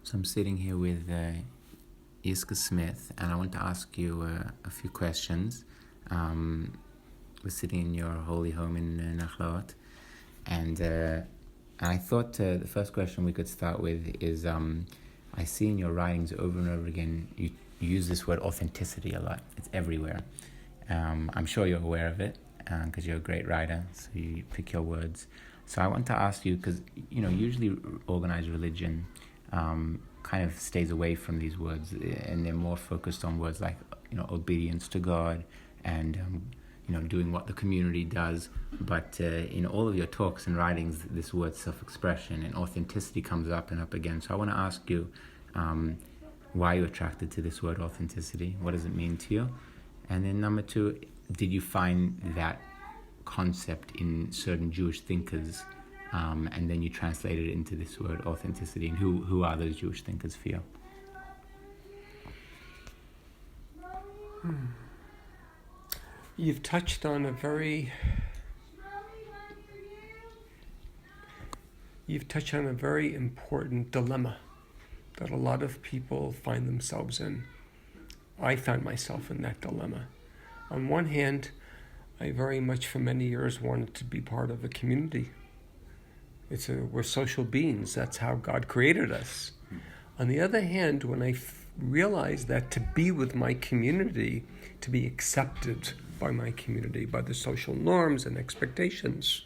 So I'm sitting here with Yiscah Smith, and I want to ask you a few questions. We're sitting in your holy home in Nachlaot, and I thought the first question we could start with is, I see in your writings over and over again, you use this word authenticity a lot. It's everywhere. I'm sure you're aware of it, because you're a great writer, so you pick your words. So I want to ask you, because usually organized religion kind of stays away from these words, and they're more focused on words like obedience to God and doing what the community does. But in all of your talks and writings, this word self-expression and authenticity comes up and up again. So I want to ask you, why you're attracted to this word authenticity? What does it mean to you? And then number two, did you find that concept in certain Jewish thinkers, and then you translated it into this word authenticity? And who are those Jewish thinkers for you? You've touched on a very important dilemma that a lot of people find themselves in. I found myself in that dilemma. On one hand, I very much for many years wanted to be part of a community. We're social beings. That's how God created us. On the other hand, when I realized that to be with my community, to be accepted by my community, by the social norms and expectations,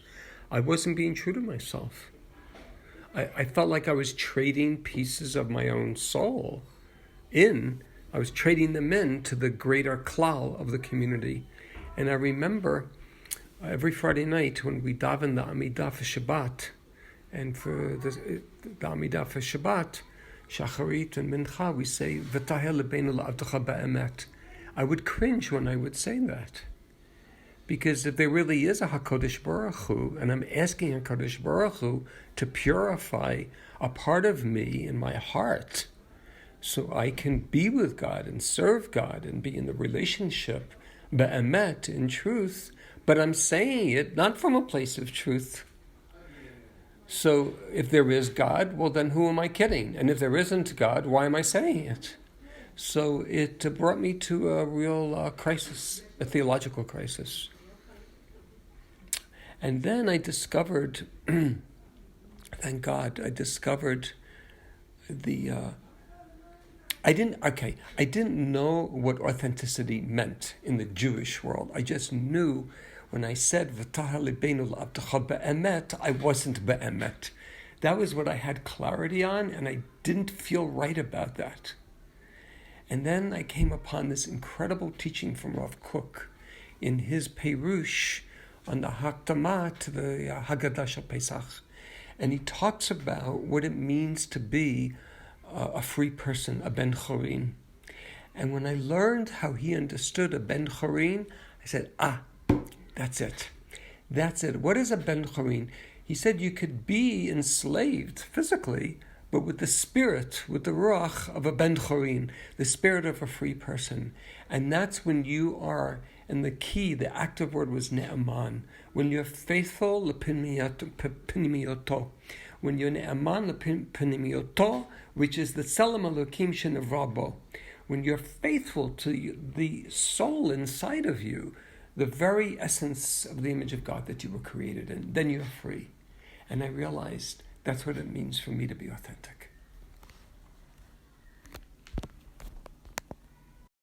I wasn't being true to myself. I felt like I was trading pieces of my own soul I was trading them in to the greater klal of the community. And I remember every Friday night when we daven the Amidah for Shabbat, and for the Amidah for Shabbat, Shacharit and Mincha, we say, V'tahel lebeinu la'avdecha ba'emet. I would cringe when I would say that. Because if there really is a HaKadosh Baruch Hu, and I'm asking HaKadosh Baruch Hu to purify a part of me in my heart, so I can be with God and serve God and be in the relationship, be'emet, in truth, but I'm saying it not from a place of truth. So if there is God, well then who am I kidding? And if there isn't God, why am I saying it? So it brought me to a real crisis, a theological crisis. And then I discovered, thank God, I discovered I didn't know what authenticity meant in the Jewish world. I just knew when I said V'tahel lebeinu la'avdecha be'emet, I wasn't be'emet. That was what I had clarity on, and I didn't feel right about that. And then I came upon this incredible teaching from Rav Kook in his Perush on the Hakdama to the Haggadah Shel Pesach. And he talks about what it means to be a free person, a ben chorin. And when I learned how he understood a ben chorin, I said, that's it. That's it. What is a ben chorin? He said you could be enslaved physically, but with the spirit, with the ruach of a ben chorin, the spirit of a free person. And that's when you are, and the key, the active word was ne'aman, when you're faithful, lepinimiyoto. When you're ne'aman lepinimiyoto, which is the tselem elokim shenevrabo. When you're faithful to the soul inside of you, the very essence of the image of God that you were created in, then you're free. And I realized that's what it means for me to be authentic.